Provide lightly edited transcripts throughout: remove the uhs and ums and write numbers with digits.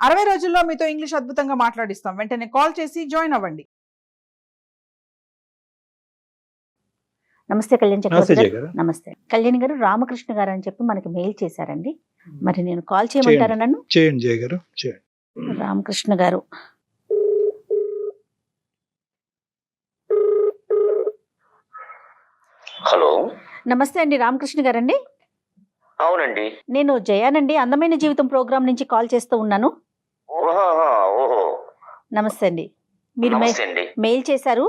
60 రోజుల్లో మీతో ఇంగ్లీష్ అద్భుతంగా మాట్లాడిస్తాం. వెంటనే కాల్ చేసి జాయిన్ అవ్వండి. నమస్తే కళ్యాణ్ చక్రవర్తి గారు. నమస్తే కళ్యాణ్ గారు. రామకృష్ణ గారు అని చెప్పి మనకి మెయిల్ చేశారండి. మరి నేను కాల్ చేయమంటారా నన్ను? చేయండి జయ గారు, చేయండి. రామకృష్ణ గారు. హలో, నమస్తే అండి. రామకృష్ణ గారండి? అవునండి. నేను జయానండి, అందమైన జీవితం ప్రోగ్రామ్ నుంచి కాల్ చేస్తూ ఉన్నాను. ఓహో, నమస్తే అండి. మీరు నమస్తే అండి. మెయిల్ చేశారు,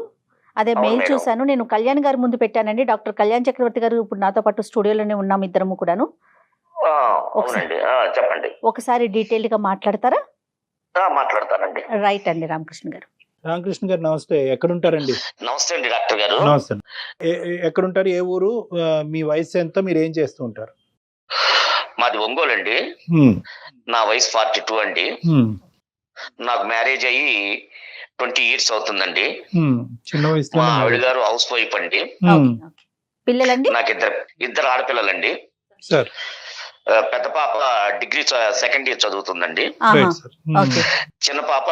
అదే అవును మెయిల్ మేడం. చూశాను. నేను కళ్యాణ్ గారు ముందు పెట్టానండి. డాక్టర్ కళ్యాణ్ చక్రవర్తి గారు ఇప్పుడు నాతో పాటు స్టూడియోలోనే ఉన్నాం ఇద్దరము కూడాను. అవునండి, చెప్పండి. ఒకసారి డీటెయిల్ గా మాట్లాడతారా? మాట్లాడతానండి. రైట్ అండి. రామకృష్ణ గారు. రామకృష్ణ గారు నమస్తే. ఎక్కడుంటారండి? నమస్తే అండి డాక్టర్ గారు. నమస్తే. ఎక్కడుంటారు? ఏ ఊరు? మీ వయసు ఎంత? మీరు ఏం చేస్తూ ఉంటారు? మాది ఒంగోలు అండి. నా వయసు 42 అండి. నాకు మ్యారేజ్ అయ్యి 20 years అవుతుందండి. చిన్న వయసు. మా ఆవిడ గారు హౌస్ వైఫ్ అండి. పిల్లలండి? నాకు ఇద్దరు ఆడపిల్లలండి. సార్, పెద్ద పాప డిగ్రీ 2nd year చదువుతుందండి. చిన్న పాప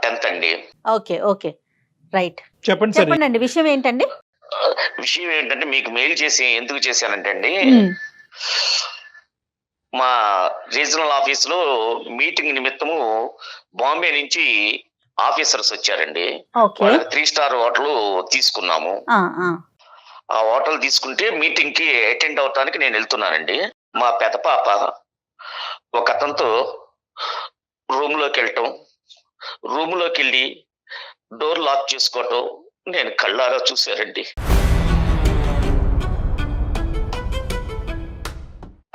10th అండి. Okay okay, right. చెప్పండి సార్. చెప్పండి అండి, విషయం ఏంటండి? విషయం ఏంటంటే, మీకు మెయిల్ చేసి ఎందుకు చేశానంటే అండి, మా రీజనల్ ఆఫీస్ లో మీటింగ్ నిమిత్తము బాంబే నుంచి ఆఫీసర్స్ వచ్చారండి. వాళ్ళకి 3 star హోటల్ తీసుకున్నాము. ఆ హోటల్ తీసుకుంటే మీటింగ్ కి అటెండ్ అవటానికి నేను వెళ్తున్నానండి. మా పెద్ద పాప ఒక అతనితో రూమ్ లోకి వెళ్ళి డోర్ లాక్ చేసుకోవటం నేను కళ్ళారా చూశారండి.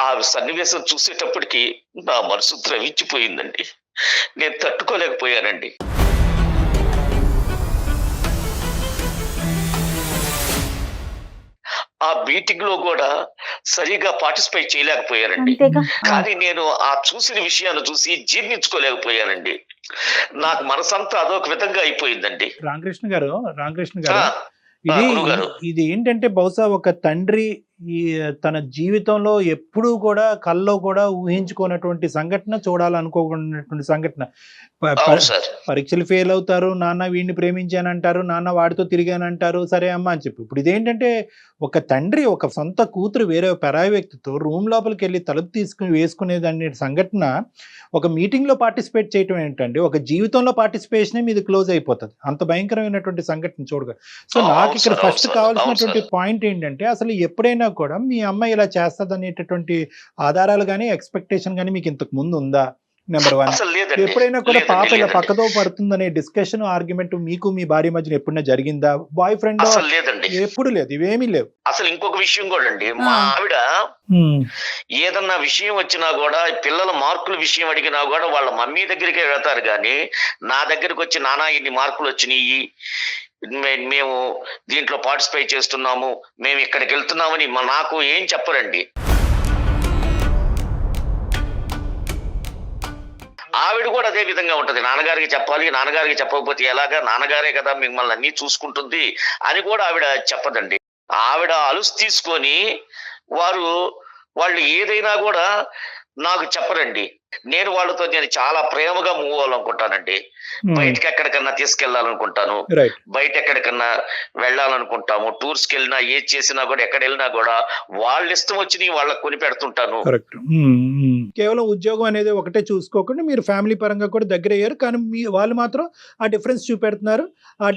ఆ సన్నివేశం చూసేటప్పటికి నా మనసు ద్రవించిపోయిందండి. నేను తట్టుకోలేకపోయానండి. ఆ మీటింగ్ లో కూడా సరిగా పార్టిసిపేట్ చేయలేకపోయానండి. కానీ నేను ఆ చూసిన విషయాన్ని చూసి జీర్ణించుకోలేకపోయానండి. నాకు మనసంతా అదొక విధంగా అయిపోయిందండి. రామకృష్ణ గారు, ఇది ఏంటంటే, బహుశా ఒక తండ్రి తన జీవితంలో ఎప్పుడూ కూడా కల్లో కూడా ఊహించుకున్నటువంటి సంఘటన, చూడాలనుకోకున్నటువంటి సంఘటన. పరీక్షలు ఫెయిల్ అవుతారు, నాన్న వీడిని ప్రేమించానంటారు, నాన్న వాడితో తిరిగానంటారు, సరే అమ్మా అని చెప్పి. ఇప్పుడు ఇదేంటంటే, ఒక తండ్రి ఒక సొంత కూతురు వేరే పరాయి వ్యక్తితో రూమ్ లోపలికి వెళ్ళి తలుపు తీసుకుని వేసుకునేదాన్ని సంఘటన ఒక మీటింగ్ లో పార్టిసిపేట్ చేయటం ఏంటండి, ఒక జీవితంలో పార్టిసిపేషన్ మీది క్లోజ్ అయిపోతుంది. అంత భయంకరమైనటువంటి సంఘటన చూడగా. సో నాకు ఇక్కడ ఫస్ట్ కావాల్సినటువంటి పాయింట్ ఏంటంటే, అసలు ఎప్పుడైనా కూడా మీ అమ్మాయి ఇలా చేస్తుంది అనేటటువంటి ఆధారాలు కానీ ఎక్స్పెక్టేషన్ కానీ మీకు ఇంతకు ముందు ఉందా? నెంబర్ 1. ఎప్పుడైనా కూడా పాప ఇలా పక్కదో పడుతుందనే డిస్కషన్, ఆర్గ్యుమెంట్ మీకు మీ భార్య మధ్యన ఎప్పుడైనా జరిగిందా? Boy friend? ఎప్పుడు లేదు, ఇవేమీ లేవు. అసలు ఇంకొక విషయం కూడా అండి, మా ఆవిడ ఏదన్నా విషయం వచ్చినా కూడా, పిల్లల మార్కుల విషయం అడిగినా కూడా వాళ్ళ మమ్మీ దగ్గరికే వెళ్తారు కానీ నా దగ్గరికి వచ్చి, నానా ఇన్ని మార్కులు వచ్చినాయి, మేము దీంట్లో పార్టిసిపేట్ చేస్తున్నాము, మేము ఇక్కడికి వెళ్తున్నామని నాకు ఏం చెప్పరండి. ఆవిడ కూడా అదే విధంగా ఉంటది. నాన్నగారికి చెప్పాలి, నాన్నగారికి చెప్పకపోతే ఎలాగా, నాన్నగారే కదా మిమ్మల్ని అన్ని చూసుకుంటుంది అని కూడా ఆవిడ చెప్పదండి. ఆవిడ అలుసు తీసుకొని వాళ్ళు ఏదైనా కూడా నాకు చెప్పరండి. నేను వాళ్ళతో చాలా ప్రేమగా మూవ్ అవ్వాలనుకుంటానండి. బయటకి ఎక్కడికన్నా తీసుకెళ్లాలనుకుంటాను, బయట ఎక్కడికన్నా వెళ్ళాలనుకుంటాము, టూర్స్ కి వెళ్ళినా, ఏది చేసినా కూడా, ఎక్కడ వెళ్ళినా కూడా వాళ్ళ ఇష్టం వచ్చి వాళ్ళకి కొని పెడుతుంటాను. కేవలం ఉద్యోగం అనేది ఒకటే చూసుకోకుండా మీరు ఫ్యామిలీ పరంగా కూడా దగ్గర అయ్యారు, కానీ వాళ్ళు మాత్రం ఆ డిఫరెన్స్ చూపెడుతున్నారు. ఆ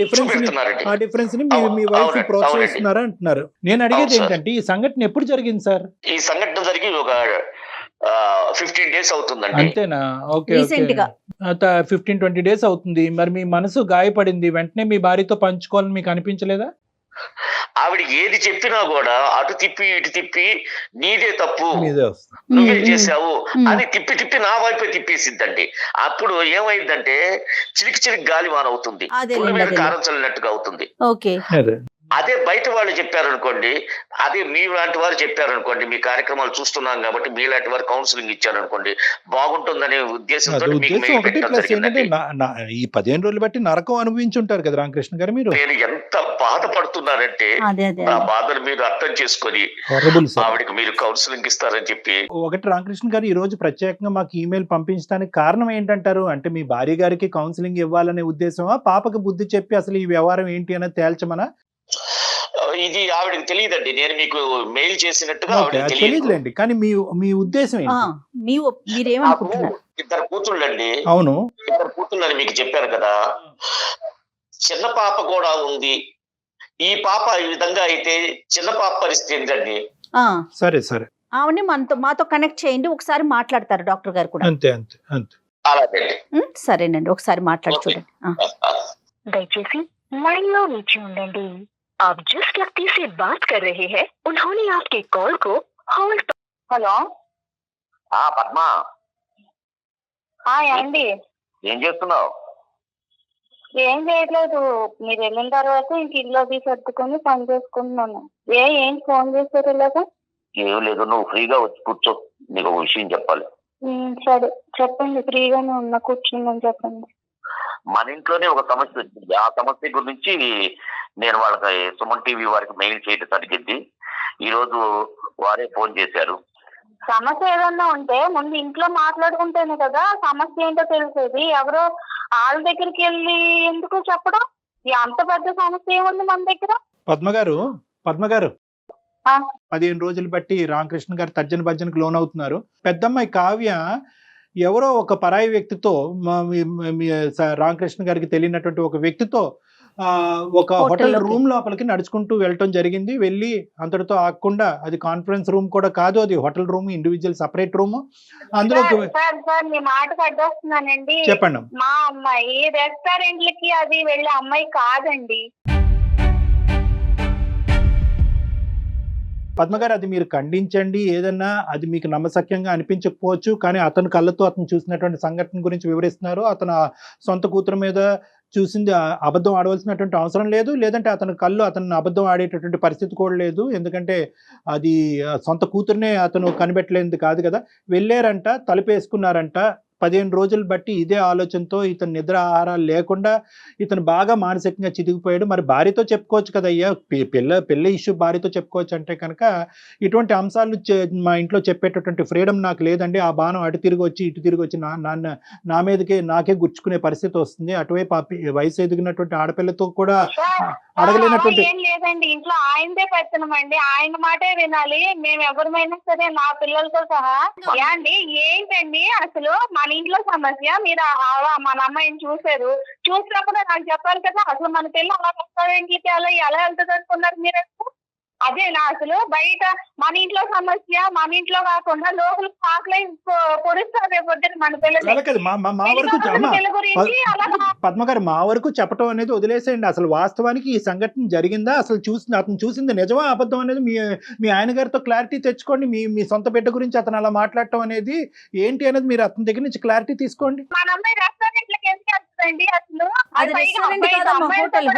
డిఫరెన్స్ ని మీ వైఫ్ ప్రోత్సహిస్తున్నారా అంటున్నారు. నేను అడిగేది ఏంటంటే, ఈ సంఘటన ఎప్పుడు జరిగింది సార్? ఈ సంఘటన జరిగి ఒక 15 days అవుతుందండి. అంతేనా? ఓకే, 15-20 days అవుతుంది. మరి మీ మనసు గాయపడింది, వెంటనే మీ భార్యతో పంచుకోవాలని మీకు అనిపించలేదా? ఆవిడ ఏది చెప్పినా కూడా అటు తిప్పి ఇటు తిప్పి, నీదే తప్పు, నువ్వే చేసావు అని తిప్పి నా వైపే తిప్పేసిద్దండి. అప్పుడు ఏమైందంటే, చిలికి గాలి వాన అవుతుంది, కారం చల్లినట్టుగా అవుతుంది. అదే బయట వాళ్ళు చెప్పారనుకోండి, అదే మీ లాంటి వారు చెప్పారనుకోండి, మీ కార్యక్రమాలు చూస్తున్నాం కాబట్టి మీలాంటి వారు కౌన్సిలింగ్ ఇచ్చారనుకోండి, బాగుంటుందనే ఉద్దేశంతో అది మీకు ఉద్దేశం మెయిల్ ఒకటి. పెట్టడం ప్లస్ ఏంటంటే జరిగిందండి. ఈ 15 రోజులు బట్టి నరకం అనుభవించుంటారు కదా రామకృష్ణ గారు మీరు. నేను ఎంత బాధపడుతున్నానంటే అదే అదే నా అదే. బాధను మీరు అర్థం చేసుకొని హారబుల్ సార్. ఆవిడకి మీరు కౌన్సిలింగ్ ఇస్తారని చెప్పి. ఒకటి రామకృష్ణ గారు ఈ రోజు ప్రత్యేకంగా మాకు ఈమెయిల్ పంపించడానికి కారణం ఏంటంటారు? అంటే మీ భార్య గారికి కౌన్సిలింగ్ ఇవ్వాలనే ఉద్దేశమా, పాపకి బుద్ధి చెప్పి అసలు ఈ వ్యవహారం ఏంటి అనేది తేల్చమనా? ఇది ఆవిడకి తెలియదండి, నేను మీకు మెయిల్ చేసినట్టుగా ఓకే, ఆవిడకి అది తెలియదు. తెలియదులేండి. కానీ మీ ఉద్దేశం ఆ, ఏంటి? నాకు మీరేమనుకుంటున్నారు? ఇద్దరు కూతుళ్ళండి, అవును. ఇద్దరు కూతుళ్ళని మీకు చెప్పాను కదా. చిన్న పాప కూడా ఉంది. ఈ పాప ఈ విధంగా అయితే చిన్న పాప పరిస్థితి ఏంటండి? ఆ, సరే సరే, ఆవిడని మాతో కనెక్ట్ చేయండి, ఒకసారి మాట్లాడతారు డాక్టర్ గారు కూడా. అంతే అంతే అంతే. అలాగండి. సరేనండి, ఒకసారి మాట్లాడి ఓకే. చూడండి. दयచేసి लाइन లో नीचे ఉండండి. आप जिस व्यक्ति से बात कर रहे हैं उन्होंने आपके कॉल को होल्ड पर। హలో పద్మ, ఏండి, ఏం చేస్తున్నావు? ఏం చేయట్లేదు. మీరు వెళ్ళిన తర్వాత ఇంక ఇల్లు అది సర్దుకొని పని చేసుకుంటున్నాను. ఏం ఫోన్ చేశారు ఇలాగా? ఏం లేదు, నువ్వు ఫ్రీగా వచ్చి కూర్చో, నీకు ఒక విషయం చెప్పాలి. సరే చెప్పండి, ఫ్రీగానే ఉన్నా, కూర్చుందని చెప్పండి. మన ఇంట్లోనే ఒక సమస్య వచ్చింది. ఆ సమస్య గురించి నేను వాళ్ళకి సుమన్ టీవీ వారికి మెయిల్ చేయడం జరిగింది. ఈ రోజు వారే ఫోన్ చేశారు. సమస్య ఏదన్నా ఉంటే ముందు ఇంట్లో మాట్లాడుకుంటేనే కదా సమస్య ఏంటో తెలిసేది. ఎవరో వాళ్ళ దగ్గరికి వెళ్ళి ఎందుకు చెప్పడం? అంత పెద్ద సమస్య ఏముంది మన దగ్గర? పద్మ గారు ఆ. 15 రోజులు బట్టి రామకృష్ణ గారు తర్జన భర్జనకు లోనవుతున్నారు. పెద్దమ్మాయి కావ్య ఎవరో ఒక పరాయి వ్యక్తితో రామకృష్ణ గారికి తెలియనటువంటి ఒక వ్యక్తితో ఒక హోటల్ రూమ్ లోపలికి నడుచుకుంటూ వెళ్ళటం జరిగింది. వెళ్ళి అంతటితో ఆగకుండా, అది కాన్ఫరెన్స్ రూమ్ కూడా కాదు, అది hotel room, individual separate room. అందులో సార్ మీ మాటకు అడ్డొస్తున్నానండి. చెప్పండి. మా అమ్మాయి రెస్టారెంట్లకి అది వెళ్ళే అమ్మాయి కాదండి. పద్మగారు, అది మీరు ఖండించండి. ఏదన్నా అది మీకు నమ్మశక్యంగా అనిపించకపోవచ్చు, కానీ అతను కళ్ళతో అతను చూసినటువంటి సంఘటన గురించి వివరిస్తున్నారు. అతను సొంత కూతురు మీద చూసింది అబద్ధం ఆడవలసినటువంటి అవసరం లేదు, లేదంటే అతని కళ్ళు అతను అబద్ధం ఆడేటటువంటి పరిస్థితి కూడా లేదు. ఎందుకంటే అది సొంత కూతురునే అతను కనిపెట్టలేనిది కాదు కదా. వెళ్ళారంట, తలుపేసుకున్నారంట. 15 రోజులు బట్టి ఇదే ఆలోచనతో ఇతను నిద్ర ఆహారాలు లేకుండా ఇతను బాగా మానసికంగా చితికిపోయాడు. మరి భార్యతో చెప్పుకోవచ్చు కదా, అయ్యా పెళ్ళి ఇష్యూ భార్యతో చెప్పుకోవచ్చు అంటే కనుక ఇటువంటి అంశాలు మా ఇంట్లో చెప్పేటటువంటి ఫ్రీడమ్ నాకు లేదండి. ఆ బాణం అటు తిరిగి వచ్చి ఇటు తిరిగి వచ్చి నా మీదకే నాకే గుచ్చుకునే పరిస్థితి వస్తుంది. అటువైపు వయసు ఎదిగినటువంటి ఆడపిల్లతో కూడా అడగలేనటువంటి. ఏం లేదండి, ఇంట్లో ఆయనదే పెత్తనమండి, ఆయన మాటే వినాలి. మేము ఎవరిమైనా సరే, నా పిల్లలతో సహా. అండి ఏంటండి అసలు మన ఇంట్లో సమస్య? మీరు మన అమ్మాయిని చూసినప్పుడు నాకు చెప్పాలి కదా. అసలు మన పిల్ల అలా రెస్టారెంట్లకి ఎలా వెళ్తుంది అనుకున్నారు మీరు? అదేనా అసలు? బయట మన ఇంట్లో సమస్య మన ఇంట్లో కాకుండా లోపల ఆకలి పొడుస్తారు రేపొద్దున మన పద్మగారు, మా వరకు చెప్పటం అనేది వదిలేసేయండి. అసలు వాస్తవానికి ఈ సంఘటన జరిగిందా, అసలు అతను చూసింది నిజమా అబద్ధం అనేది మీ ఆయన గారితో క్లారిటీ తెచ్చుకోండి. మీ సొంత బిడ్డ గురించి అతను అలా మాట్లాడటం అనేది ఏంటి అనేది మీరు అతని దగ్గర నుంచి క్లారిటీ తీసుకోండి. మన అమ్మాయి రెస్టారెంట్లకి ఎందుకు వెళ్తుందండి అసలు?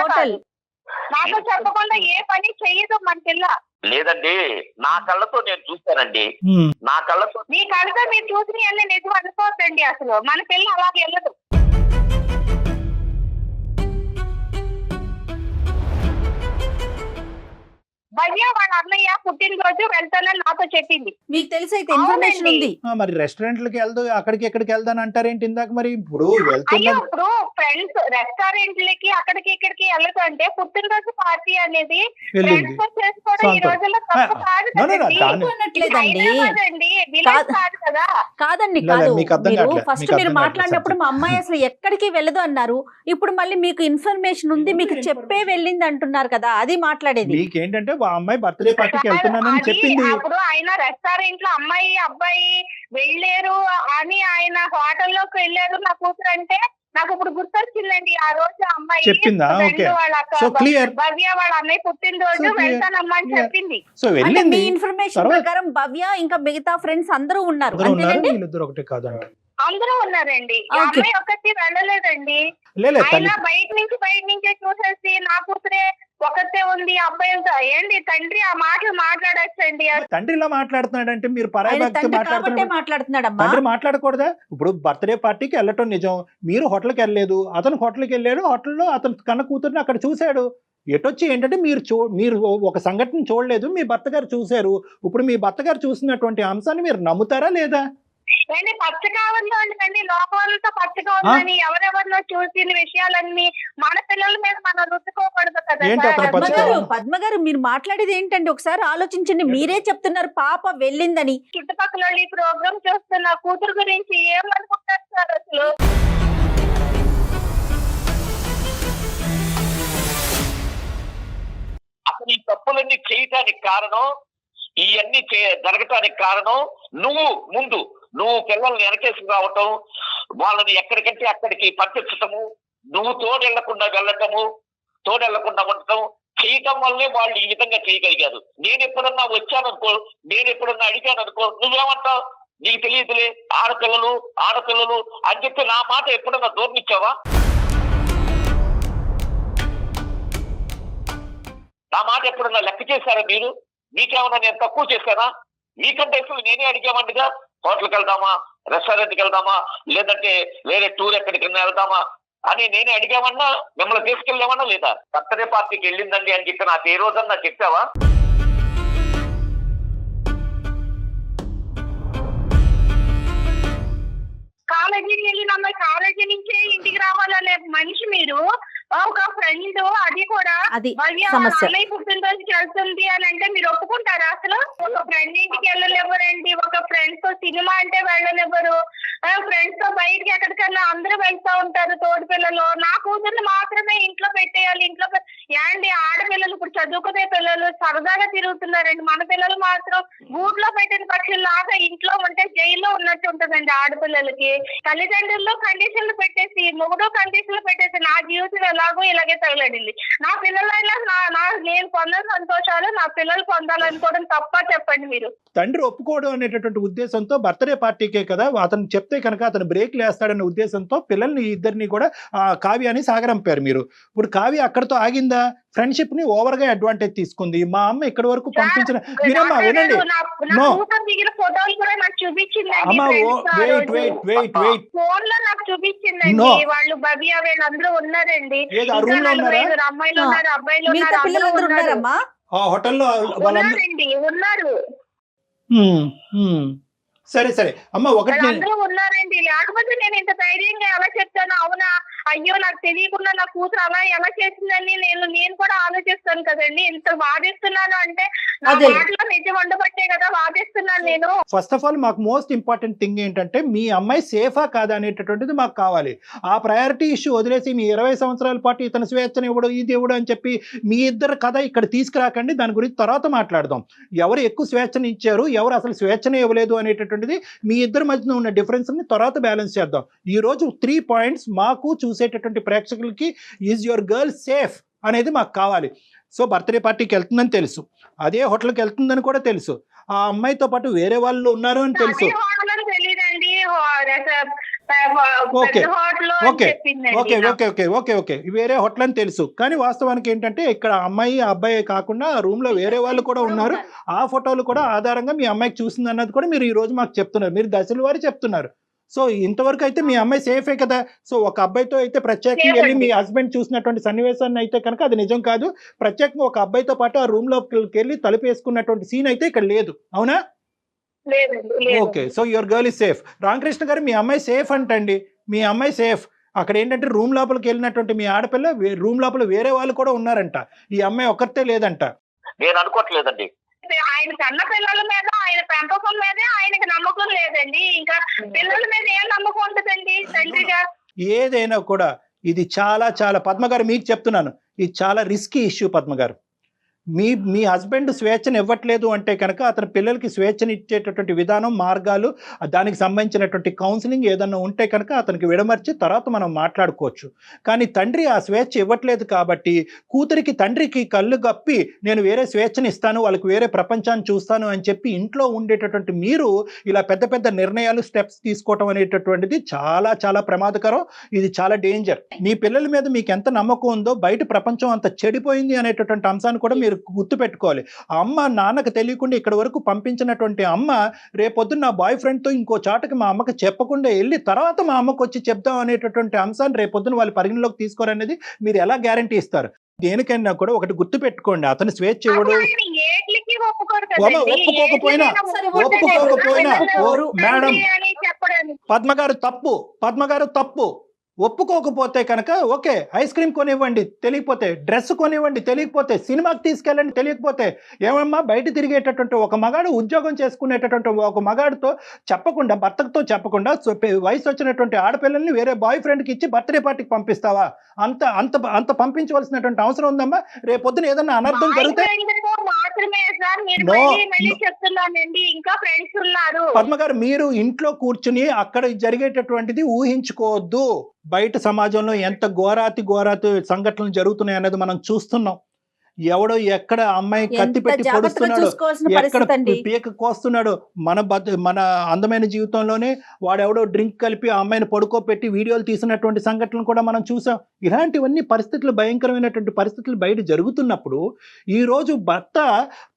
హోటల్ నాతో చెప్పకుండా ఏ పని చెయ్యదు మన పిల్ల. లేదండి, నా కళ్ళతో నేను చూశానండి. నా కళ్ళతో మీ కళ్ళతో మీరు చూసి అన్ని నిజం అనుకోవద్దండి. అసలు మన పిల్ల అలాగే వెళ్ళదు. భవ్య వాళ్ళ అన్నయ్య పుట్టినరోజు వెళ్తానని నాతో చెప్పింది. మీకు తెలిసి అయితే ఇన్ఫర్మేషన్ ఉంది. మరి రెస్టారెంట్లకి వెళ్దు, అక్కడికి ఎక్కడికి వెళ్దాను అంటారేంటి ఇందాక? మరి ఇప్పుడు అయ్యో, ఇప్పుడు ఫ్రెండ్స్ రెస్టారెంట్లకి అక్కడికి ఇక్కడికి వెళ్ళదు అంటే పుట్టినరోజు పార్టీ అనేది ఫ్రెండ్స్ తో చేసుకోవడం ఈ రోజుల్లో తప్పు కాదు కదా. కాదండి, ఫస్ట్ మీరు మాట్లాడినప్పుడు మా అమ్మాయి అసలు ఎక్కడికి వెళ్ళదు అన్నారు. ఇప్పుడు మళ్ళీ మీకు ఇన్ఫర్మేషన్ ఉంది, మీకు చెప్పే వెళ్ళింది అంటున్నారు కదా, అది మాట్లాడేది. మీకేంటంటే ఆ అమ్మాయి బర్త్డే పార్టీకి వెళ్తున్నానని చెప్పింది. అప్పుడు ఆయన రెస్టారెంట్ లో అమ్మాయి అబ్బాయి వెళ్ళారు అని, ఆయన హోటల్లోకి వెళ్ళారు నా కూతురు అంటే నాకు ఇప్పుడు గుర్తొచ్చిందండి. ఆ రోజు అమ్మాయి చెప్పిందా? Okay, so clear. భవ్య వాళ్ళ అన్నయ్య పుట్టినరోజు వెళ్తానమ్మా అని చెప్పింది. సో వెళ్ళింది. మీ ఇన్ఫర్మేషన్ ప్రకారం భవ్య ఇంకా మిగతా ఫ్రెండ్స్ అందరూ ఉన్నారు. వీళ్ళిద్దరు ఒకటే కాదండి. అందరూ ఉన్నారండి. ఈ Okay. అమ్మాయి ఒక్కటి వెళ్ళలేదండి. లేదు ఆయన తల్లి బయట నుంచే చూసేసి నా కూతురే ఒకతే ఉంది అబ్బాయి ఏంటి తండ్రి ఆ మాటలు మాట్లాడచ్చండి. తండ్రి ఇలా మాట్లాడుతున్నాడంటే మీరు పరాయి ఆయన భక్తి తండ్రి కాబట్టే మాట్లాడుతున్నారు. మాట్లాడుతున్నాడమ్మా. తండ్రి మాట్లాడకూడదా? ఇప్పుడు బర్త్డే పార్టీకి వెళ్ళటం నిజం, మీరు హోటల్కి వెళ్ళలేదు, అతను హోటల్కి వెళ్ళాడు, హోటల్లో అతను కన్న కూతుర్ని అక్కడ చూశాడు. ఎటొచ్చి ఏంటంటే మీరు ఒక సంఘటన చూడలేదు, మీ భర్త గారు చూశారు. ఇప్పుడు మీ భర్త గారు చూసినటువంటి అంశాన్ని మీరు నమ్ముతారా లేదా? ఏంటి పచ్చగా ఉందండి, లోకంతో పచ్చగా ఉందని ఎవరెవరిలో చూసిన విషయాలన్నీ మన పిల్లల మీద మనం రుద్దుకోకూడదు కదా ఏంటి అక్కడ సార్. పచ్చగా పద్మ గారు మీరు మాట్లాడేది ఏంటండి? ఒకసారి ఆలోచించండి. మీరే చెప్తున్నారు పాప వెళ్ళిందని. చుట్టుపక్కల వాళ్ళు ఈ ప్రోగ్రామ్ చూస్తున్న కూతురు గురించి ఏమనుకుంటారు సార్ అసలు? అసలు ఈ తప్పులన్నీ చేయటానికి కారణం, ఇవన్నీ జరగటానికి కారణం నువ్వు పిల్లల్ని వెనకేసుకు రావటం, వాళ్ళని ఎక్కడికంటే అక్కడికి పంపించటము, నువ్వు తోడెళ్లకుండా ఉండటం చేయటం వల్లే వాళ్ళు ఈ విధంగా చేయగలిగారు. నేను ఎప్పుడన్నా వచ్చాననుకో, నేను ఎప్పుడన్నా అడిగాననుకో, నువ్వేమంటావు? నీకు తెలియదులే, ఆడపిల్లలు అని చెప్పి నా మాట ఎప్పుడన్నా దూరనిచ్చావా? నా మాట ఎప్పుడన్నా లెక్క చేశారా మీరు? మీకేమన్నా నేను తక్కువ చేశానా? మీకంటే అసలు నేనే అడిగామండిగా, హోటల్కి వెళ్దామా, రెస్టారెంట్కి వెళ్దామా, లేదంటే వేరే టూర్ ఎక్కడికైనా వెళ్దామా అని నేనే అడిగామన్నా, మిమ్మల్ని తీసుకెళ్ళామన్నా లేదా? బర్త్డే పార్టీకి వెళ్ళిందండి అని చెప్పి నాకు ఏ రోజన్నా చెప్పావా? కాలేజీకి వెళ్ళిన అమ్మాయి కాలేజీ నుంచే ఇంటికి రావాలనే మనిషి మీరు. ఒక ఫ్రెండ్, అది కూడా అది భవ్య సమస్య. అన్నయ్య పుట్టినరోజుకి వెళ్తుంది అని అంటే మీరు ఒప్పుకుంటారా? అసలు ఒక ఫ్రెండ్ ఇంటికి వెళ్ళనివ్వరండి, ఒక ఫ్రెండ్స్ తో సినిమా అంటే వెళ్ళనివ్వరు, ఫ్రెండ్స్ తో బయటికి ఎక్కడికన్నా అందరూ వెళ్తా ఉంటారు తోటి పిల్లలు. నా కూతుర్ని మాత్రమే ఇంట్లో పెట్టేయాలి. ఏంటి ఆడపిల్లలు ఇప్పుడు చదువుకునే పిల్లలు సరదాగా తిరుగుతున్నారండి, మన పిల్లలు మాత్రం గూట్లో పెట్టిన పక్షుల్లాగా ఇంట్లో ఉంటే జైల్లో ఉన్నట్టు ఉంటుందండి. ఆడపిల్లలకి తల్లిదండ్రుల్లో కండిషన్లు పెట్టేసి, మొగుడు కండిషన్లు పెట్టేసి నా జీవితం ఎలాగో ఇలాగే తగలడింది. నా పిల్లలైనా నేను పొందని సంతోషాలు నా పిల్లలు పొందాలనుకోవడం తప్ప చెప్పండి మీరు. తండ్రి ఒప్పుకోవడం అనేటటువంటి ఉద్దేశంతో బర్త్డే పార్టీకే కదా అతను చెప్తే కనుక అతను బ్రేక్ లేస్తాడనే ఉద్దేశంతో పిల్లల్ని ఇద్దరిని కూడా కావ్యాన్ని సాగరంపారు మీరు. ఇప్పుడు కావ్య అక్కడితో ఆగిందా? ఫ్రెండ్షిప్ ని ఓవర్ గా అడ్వాంటేజ్ తీసుకుంది. మా అమ్మ ఇక్కడి వరకు పంపించిన మీరమ్మా వినండి. నో ఫోటోలు కూడా నాకు చూపించిందండి. అమ్మా వెయిట్ ఫోన్ లో నాకు చూపించిందండి. No. వాళ్ళు భవ్య వీళ్ళందరూ ఉన్నారండి. ఏది ఆ రూమ్ లో ఉన్నారా? అమ్మాయిలు ఉన్నారు, అబ్బాయిలు మిగతా ఉన్నారు, పిల్లలు అందరూ అందరూ ఉన్నారు. ఉన్నారమ్మా? ఆ హోటల్లో వాళ్ళందరూ ఉన్నారండి, ఉన్నారు. సరే అమ్మ ఒకటి వాళ్ళందరూ ఉన్నారండి. లేకపోతే నేను ఇంత ధైర్యంగా ఎలా చెప్తాను? అవునా, అయ్యో నాకు తెలియకుండా నా కూతురు అలా ఎలా చేసిందని నేను కూడా ఆలోచిస్తాను కదండి. ఇంత వాదిస్తున్నాను అంటే నా అదే. మాటలో నిజం ఉండబట్టే కదా వాదిస్తున్నాను నేను. ఫస్ట్ ఆఫ్ ఆల్ మాకు మోస్ట్ ఇంపార్టెంట్ థింగ్ ఏంటంటే మీ అమ్మాయి సేఫా కాదా అనేటటువంటిది మాకు కావాలి. ఆ ప్రయారిటీ ఇష్యూ వదిలేసి మీ 20 సంవత్సరాల పాటు ఇతను స్వేచ్ఛను ఇవ్వడం ఇది ఇవ్వడం అని చెప్పి మీ ఇద్దరు కథ ఇక్కడ తీసుకురాకండి. దాని గురించి తర్వాత మాట్లాడదాం. ఎవరు ఎక్కువ స్వేచ్ఛను ఇచ్చారు, ఎవరు అసలు స్వేచ్ఛను ఇవ్వలేదు అనేటటువంటిది మీ ఇద్దరి మధ్యన ఉన్న డిఫరెన్స్ ని తర్వాత బ్యాలెన్స్ చేద్దాం. ఈ రోజు 3 పాయింట్స్ మాకు చూసేటటువంటి ప్రేక్షకులకి, ఈజ్ యువర్ గర్ల్ సేఫ్ అనేది మాకు కావాలి. సో బర్త్డే పార్టీకి వెళ్తుందని తెలుసు, అదే హోటల్కి వెళ్తుందని కూడా తెలుసు, ఆ అమ్మాయితో పాటు వేరే వాళ్ళు ఉన్నారు అని తెలుసు. అదే హోటల్ అని తెలీదండి. ఓకే హోటల్ ఓకే చెప్పిందండి ఓకే నాకు. ఓకే ఓకే ఓకే ఓకే వేరే హోటల్ అని తెలుసు. కానీ వాస్తవానికి ఏంటంటే ఇక్కడ అమ్మాయి అబ్బాయి కాకుండా రూమ్ లో వేరే వాళ్ళు కూడా ఉన్నారు. ఆ ఫోటోలు కూడా ఆధారంగా మీ అమ్మాయికి చూసింది అన్నది కూడా మీరు ఈ రోజు మాకు చెప్తున్నారు. మీరు దశల వారి చెప్తున్నారు. సో ఇంతవరకు అయితే మీ అమ్మాయి సేఫే కదా. సో ఒక అబ్బాయితో అయితే ప్రత్యేకంగా వెళ్ళి మీ హస్బెండ్ చూసినటువంటి సన్నివేశాన్ని అయితే కనుక అది నిజం కాదు. ప్రత్యేకంగా ఒక అబ్బాయితో పాటు ఆ రూమ్ లోకి వెళ్ళి తలుపు వేసుకున్నటువంటి సీన్ అయితే ఇక్కడ లేదు, అవునా? లేదండి, లేదు. Okay, so your girl is safe. Ramakrishna గారు మీ అమ్మాయి సేఫ్ అంటండి. మీ అమ్మాయి సేఫ్. అక్కడ ఏంటంటే రూమ్ లోపలికి వెళ్ళినటువంటి మీ ఆడపిల్ల రూమ్ లోపల వేరే వాళ్ళు కూడా ఉన్నారంట, ఈ అమ్మాయి ఒక్కరితే లేదంట. నేను అనుకోవట్లేదండి. ఆయన కన్న పిల్లల మీద, ఆయన పెంపకం మీదే ఆయనకి నమ్మకం లేదండి. ఇంకా పిల్లల మీద ఏం నమ్మకం ఉంటుందండి తండ్రిగా? ఏదైనా కూడా ఇది చాలా చాలా పద్మ గారు మీకు చెప్తున్నాను, ఇది చాలా రిస్కీ ఇష్యూ పద్మ గారు. మీ హస్బెండ్ స్వేచ్ఛను ఇవ్వట్లేదు అంటే కనుక అతని పిల్లలకి స్వేచ్ఛను ఇచ్చేటటువంటి విధానం, మార్గాలు, దానికి సంబంధించినటువంటి కౌన్సిలింగ్ ఏదన్నా ఉంటే కనుక అతనికి విడమర్చి తర్వాత మనం మాట్లాడుకోవచ్చు. కానీ తండ్రి ఆ స్వేచ్ఛ ఇవ్వట్లేదు కాబట్టి కూతురికి తండ్రికి కళ్ళు గప్పి నేను వేరే స్వేచ్ఛను ఇస్తాను, వాళ్ళకి వేరే ప్రపంచాన్ని చూస్తాను అని చెప్పి ఇంట్లో ఉండేటటువంటి మీరు ఇలా పెద్ద పెద్ద నిర్ణయాలు, స్టెప్స్ తీసుకోవటం అనేటటువంటిది చాలా చాలా ప్రమాదకరం. ఇది చాలా డేంజర్. మీ పిల్లల మీద మీకు ఎంత నమ్మకం ఉందో బయట ప్రపంచం అంత చెడిపోయింది అనేటటువంటి అంశాన్ని కూడా మీరు గుర్తు పెట్టుకోవాలి. ఆ అమ్మ నాన్నకు తెలియకుండా ఇక్కడ వరకు పంపించినటువంటి అమ్మ రేపొద్దున నా బాయ్ ఫ్రెండ్తో ఇంకో చాటకి మా అమ్మకి చెప్పకుండా వెళ్ళి తర్వాత మా అమ్మకు వచ్చి చెప్దాం అనేటటువంటి అంశాన్ని రేపొద్దున వాళ్ళు పరిగణలోకి తీసుకోరనేది మీరు ఎలా గ్యారంటీ ఇస్తారు? దేనికైనా కూడా ఒకటి గుర్తు పెట్టుకోండి, అతను స్వేచ్ఛ ఇవ్వడు. ఒప్పుకోకపోయినా మేడం పద్మగారు తప్పు ఒప్పుకోకపోతే కనుక ఓకే, ఐస్ క్రీమ్ కొనివ్వండి తెలియకపోతే, డ్రెస్ కొనివ్వండి తెలియకపోతే, సినిమాకి తీసుకెళ్ళండి తెలియకపోతే, ఏమమ్మా బయట తిరిగేటటువంటి ఒక మగాడు, ఉద్యోగం చేసుకునేటటువంటి ఒక మగాడితో చెప్పకుండా, భర్తతో చెప్పకుండా వయసు వచ్చినటువంటి ఆడపిల్లల్ని వేరే బాయ్ ఫ్రెండ్కి ఇచ్చి బర్త్డే పార్టీకి పంపిస్తావా? అంత అంత అంత పంపించవలసినటువంటి అవసరం ఉందమ్మా? రేపొద్దున ఏదన్నా అనర్థం జరిగితే పద్మగారు మీరు ఇంట్లో కూర్చుని అక్కడ జరిగేటటువంటిది ఊహించుకోవద్దు. బయట సమాజంలో ఎంత ఘోరాతి సంఘటనలు జరుగుతున్నాయి అన్నది మనం చూస్తున్నాం. ఎవడో ఎక్కడ అమ్మాయి కత్తి పెట్టి పొడుస్తున్నాడు, ఎక్కడ పీక కోస్తున్నాడు. మన అందమైన జీవితంలోనే వాడెవడో డ్రింక్ కలిపి ఆ అమ్మాయిని పడుకోపెట్టి వీడియోలు తీసినటువంటి సంఘటనలు కూడా మనం చూసాం. ఇలాంటివన్నీ పరిస్థితులు, భయంకరమైనటువంటి పరిస్థితులు బయట జరుగుతున్నప్పుడు ఈరోజు భర్త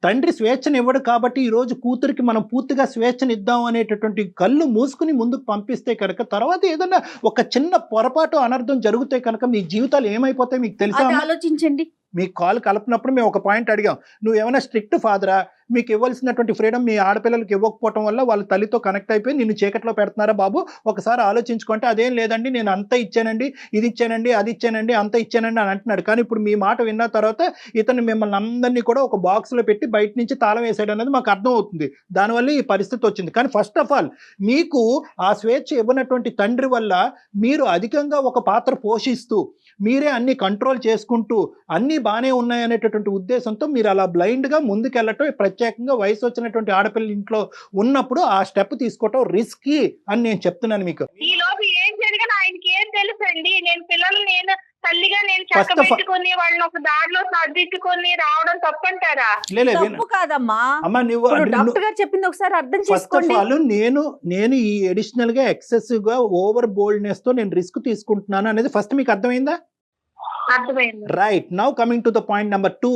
తండ్రి స్వేచ్ఛను ఇవ్వడు కాబట్టి ఈరోజు కూతురికి మనం పూర్తిగా స్వేచ్ఛను ఇద్దాం అనేటటువంటి కళ్ళు మూసుకుని ముందుకు పంపిస్తే కనుక తర్వాత ఏదన్నా ఒక చిన్న పొరపాటు, అనర్థం జరిగితే కనుక మీ జీవితాలు ఏమైపోతాయి మీకు తెలుసా? ఆలోచించండి. మీ కాల్ కలపనప్పుడు మేము ఒక పాయింట్ అడిగాం, నువ్వు ఏమైనా స్ట్రిక్ట్ ఫాదరా? మీకు ఇవ్వాల్సినటువంటి ఫ్రీడమ్ మీ ఆడపిల్లలకి ఇవ్వకపోవటం వల్ల వాళ్ళ తల్లితో కనెక్ట్ అయిపోయి నిన్ను చీకట్లో పెడుతున్నారా బాబు? ఒకసారి ఆలోచించుకుంటే అదేం లేదండి, నేను అంత ఇచ్చానండి, ఇది ఇచ్చానండి, అది ఇచ్చానండి, అంత ఇచ్చానండి అని అంటున్నాడు. కానీ ఇప్పుడు మీ మాట విన్న తర్వాత ఇతను మిమ్మల్ని అందరినీ కూడా ఒక బాక్స్లో పెట్టి బయట నుంచి తాళం వేసాడు అనేది మాకు అర్థం అవుతుంది. దానివల్ల ఈ పరిస్థితి వచ్చింది. కానీ ఫస్ట్ ఆఫ్ ఆల్ మీకు ఆ స్వేచ్ఛ ఇవ్వనటువంటి తండ్రి వల్ల మీరు అధికంగా ఒక పాత్ర పోషిస్తూ మీరే అన్ని కంట్రోల్ చేసుకుంటూ అన్నీ బాగానే ఉన్నాయనేటటువంటి ఉద్దేశంతో మీరు అలా బ్లైండ్గా ముందుకెళ్ళటం, ప్రత్యేకంగా వయసు వచ్చినటువంటి ఆడపిల్లల ఇంట్లో ఉన్నప్పుడు ఆ స్టెప్ తీసుకోవటం రిస్కీ అని నేను చెప్తున్నాను మీకు. ఈ లోపు ఏం జరిగిన ఆయనకి ఏం తెలుసండి? నేను పిల్లలు తల్లిగా నేను చక్కబెట్టుకుని వాళ్ళని ఒక దారిలో సర్దిట్టుకుని రావడం తప్పంటారా? తప్పు కాదమ్మా. డాక్టర్ గారు చెప్పింది ఒకసారి అర్థం చేసుకోండి. నేను ఈ అడిషనల్ గా ఎక్సెసివ్ గా ఓవర్ బోల్డ్నెస్ తో నేను రిస్క్ తీసుకుంటున్నాను అనేది ఫస్ట్ మీకు అర్థమైందా? Right. Now coming to the point number 2.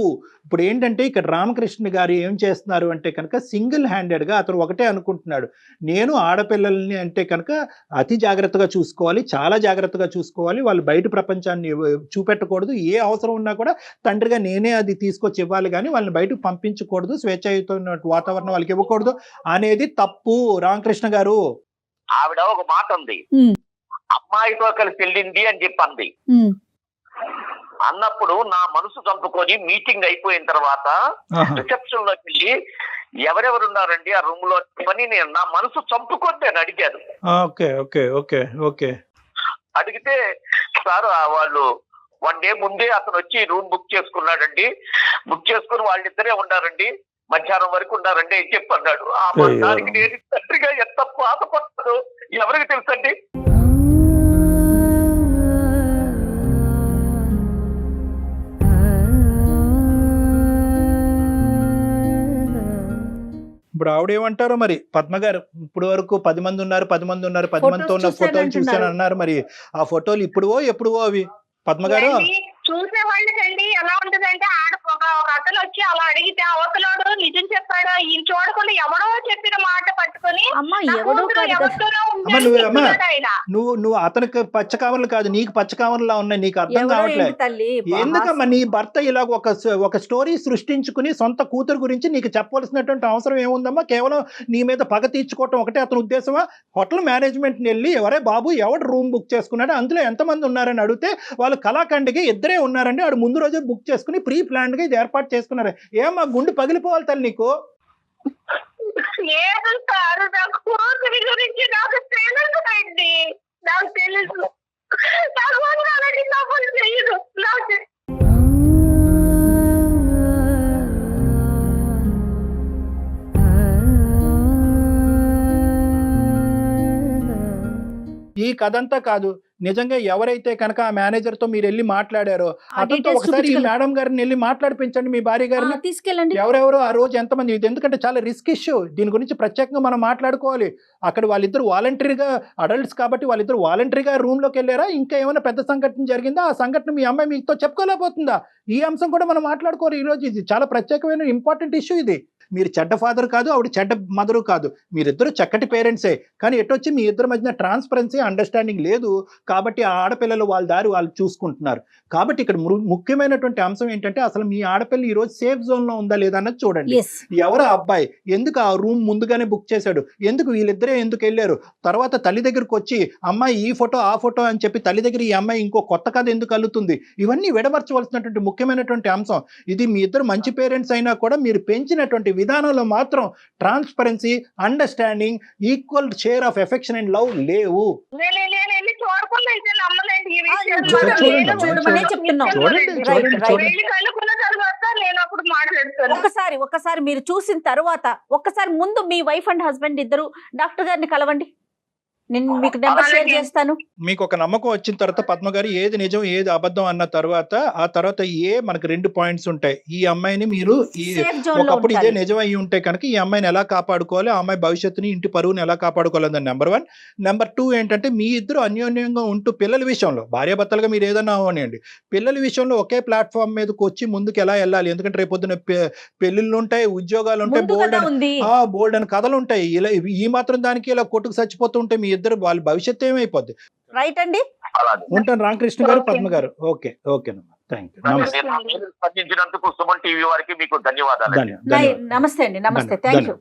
ఇప్పుడు ఏంటంటే ఇక్కడ రామకృష్ణ గారు ఏం చేస్తున్నారు అంటే కనుక సింగిల్ హ్యాండెడ్గా అతను ఒకటే అనుకుంటున్నాడు, నేను ఆడపిల్లల్ని అంటే కనుక అతి జాగ్రత్తగా చూసుకోవాలి, చాలా జాగ్రత్తగా చూసుకోవాలి, వాళ్ళు బయట ప్రపంచాన్ని చూపెట్టకూడదు, ఏ అవసరం ఉన్నా కూడా తండ్రిగా నేనే అది తీసుకొచ్చి ఇవ్వాలి కానీ వాళ్ళని బయటకు పంపించకూడదు, స్వేచ్ఛాయుతమైన వాతావరణం వాళ్ళకి ఇవ్వకూడదు అనేది తప్పు. రామకృష్ణ గారు ఆవిడ ఒక మాట ఉంది, అమ్మాయితో కలిసి వెళ్ళింది అని చెప్పండి. అన్నప్పుడు నా మనసు చంపుకొని మీటింగ్ అయిపోయిన తర్వాత రిసెప్షన్ లోకి వెళ్ళి ఎవరెవరు ఉన్నారండి ఆ రూమ్ లో అని నేను నా మనసు చంపుకొని నేను అడిగాను. అడిగితే సార్ వాళ్ళు 1 డే ముందే అతను వచ్చి రూమ్ బుక్ చేసుకున్నాడండి, బుక్ చేసుకుని వాళ్ళిద్దరే ఉన్నారండి, మధ్యాహ్నం వరకు ఉన్నారండి అని చెప్పి అన్నాడు. దానికి నేను తండ్రిగా ఎంత బాధపడతాను ఎవరికి తెలుసండి. ఇప్పుడు ఆవిడేమంటారో మరి పద్మగారు, ఇప్పుడు వరకు 10 మంది ఉన్నారు 10 మందితో ఉన్న ఫోటోలు చూశాను అన్నారు. మరి ఆ ఫోటోలు ఇప్పుడువో ఎప్పుడువో అవి పద్మగారు? చూసే వాళ్ళకండి ఎలా ఉంటదంటే ఒక అతను వచ్చి అలా అడిగితే అవతలోడు నిజం చెప్పాడు, ఈయన చూడకుండా ఎవడో చెప్పిన మాట పట్టుకొని నువ్వు అతనికి పచ్చకామర్లు కాదు, నీకు పచ్చకామర్లా ఉన్నాయి, నీకు అర్థం కావట్లేదు. ఎందుకమ్మా నీ భర్త ఇలా ఒక స్టోరీ సృష్టించుకుని సొంత కూతురు గురించి నీకు చెప్పవలసినటువంటి అవసరం ఏముందమ్మా? కేవలం నీ మీద పగ తీర్చుకోవటం ఒకటే అతని ఉద్దేశమా? హోటల్ మేనేజ్మెంట్ వెళ్ళి ఎవరే బాబు ఎవడు రూమ్ బుక్ చేసుకున్నాడు, అందులో ఎంతమంది ఉన్నారని అడిగితే వాళ్ళు కళాఖండికి 2 ఉన్నారండి, ఆడు ముందు రోజే బుక్ చేసుకుని ప్రీ ప్లాన్డ్ గా ఇది ఏర్పాటు చేసుకున్నారు. ఏమా గుండె పగిలిపోవాలి తల్లి నీకు? లేదు సార్, నాకు కూతురి గురించి నాకు తెలుసండి, నాకు తెలుసు. ఈ కథ అంతా కాదు. నిజంగా ఎవరైతే కనుక ఆ మేనేజర్ తో మీరు వెళ్ళి మాట్లాడారో అతనితో details ఒకసారి ఈ చూపించగలరు. మేడం గారిని వెళ్ళి మాట్లాడిపించండి, మీ భార్య గారిని. తీసుకెళ్ళండి. ఎవరెవరు ఆ రోజు ఎంతమంది, ఇది ఎందుకంటే చాలా రిస్క్ ఇష్యూ, దీని గురించి ప్రత్యేకంగా మనం మాట్లాడుకోవాలి. అక్కడ వాళ్ళిద్దరు వాలంటరీగా అడల్ట్స్ కాబట్టి వాళ్ళిద్దరు వాలంటరీగా రూమ్ లోకి వెళ్ళారా, ఇంకా ఏమైనా పెద్ద సంఘటన జరిగిందా, ఆ సంఘటన మీ అమ్మాయి మీతో చెప్పుకోలేకపోతుందా, ఈ అంశం కూడా మనం మాట్లాడుకోవాలి ఈ రోజు. ఇది చాలా ప్రత్యేకమైన ఇంపార్టెంట్ ఇష్యూ ఇది. మీరు చెడ్డ ఫాదర్ కాదు, ఆవిడ చెడ్డ మదరు కాదు, మీరిద్దరు చక్కటి పేరెంట్సే. కానీ ఎటొచ్చి మీ ఇద్దరి మధ్యన ట్రాన్స్పరెన్సీ అండర్స్టాండింగ్ లేదు కాబట్టి ఆ ఆడపిల్లలు వాళ్ళ దారి వాళ్ళు చూసుకుంటున్నారు. కాబట్టి ఇక్కడ ముఖ్యమైనటువంటి అంశం ఏంటంటే అసలు మీ ఆడపిల్ల ఈ రోజు సేఫ్ జోన్ లో ఉందా లేదా అన్నది చూడండి. Yes. ఎవరు ఆ అబ్బాయి, ఎందుకు ఆ రూమ్ ముందుగానే బుక్ చేశాడు, ఎందుకు వీళ్ళిద్దరే ఎందుకు వెళ్ళారు, తర్వాత తల్లి దగ్గరకు వచ్చి అమ్మాయి ఈ ఫోటో ఆ ఫోటో అని చెప్పి తల్లి దగ్గర ఈ అమ్మాయి ఇంకో కొత్త కథ ఎందుకు అల్లుతుంది, ఇవన్నీ విడమర్చవలసినటువంటి ముఖ్యమైనటువంటి అంశం. ఇది మీ ఇద్దరు మంచి పేరెంట్స్ అయినా కూడా మీరు పెంచినటువంటి విధానంలో మాత్రం transparency, understanding, equal share of affection and love లేవు. వెళ్ళి చూడకుండా అయితే నమ్మలేండి ఈ విషయం. చూడమనే చెప్తున్నాం. వెళ్ళి కనుక్కున్న తర్వాత నేను అప్పుడు మాట్లాడతాను. ఒక్కసారి మీరు చూసిన తర్వాత ఒక్కసారి ముందు మీ వైఫ్ అండ్ హస్బెండ్ ఇద్దరు డాక్టర్ గారిని కలవండి. నేను మీకు నెంబర్ షేర్ చేస్తాను. మీకు ఒక నమ్మకం వచ్చిన తర్వాత పద్మ గారు ఏది నిజం ఏది అబద్ధం అన్న తర్వాత ఆ తర్వాత మనకు 2 పాయింట్స్ ఉంటాయి. ఈ అమ్మాయిని మీరు Safe zone లో ఒకప్పుడు ఇదే ఉంచాలి. నిజం అయ్యి ఉంటే కనుక ఈ అమ్మాయిని ఎలా కాపాడుకోవాలి, ఆ అమ్మాయి భవిష్యత్తుని ఇంటి పరువుని ఎలా కాపాడుకోవాలని నెంబర్ 1. నెంబర్ 2 ఏంటంటే మీ ఇద్దరు అన్యోన్యంగా ఉంటూ పిల్లల విషయంలో భార్యాభర్తలుగా మీరు ఏదైనా అవనండి, పిల్లల విషయంలో ఒకే ప్లాట్ఫామ్ మీదకి వచ్చి ముందుకు ఎలా వెళ్ళాలి. ఎందుకంటే రేపొద్దున పెళ్లిళ్ళు ఉంటాయి, ఉద్యోగాలు ఉంటాయి, ముందు కదా ఉంది. బోల్డ్ అని కథలు ఉంటాయి. ఇలా ఈ మాత్రం దానికి ఇలా కొట్టుకు చచ్చిపోతూ ఉంటే మీ ఇద్దరు వాళ్ళ భవిష్యత్తు ఏమైపోద్ది. రైట్ అండి. అలాగే ఉంటాను రామకృష్ణ గారు, పద్మ గారు. ఓకేనమ్మా, థ్యాంక్ యూ, నమస్తే. మీరు స్పందించినందుకు సుమన్ టీవీ వారికి మీకు ధన్యవాదాలు. ధన్యవాదాలు. నమస్తే అండి. నమస్తే. Thank you.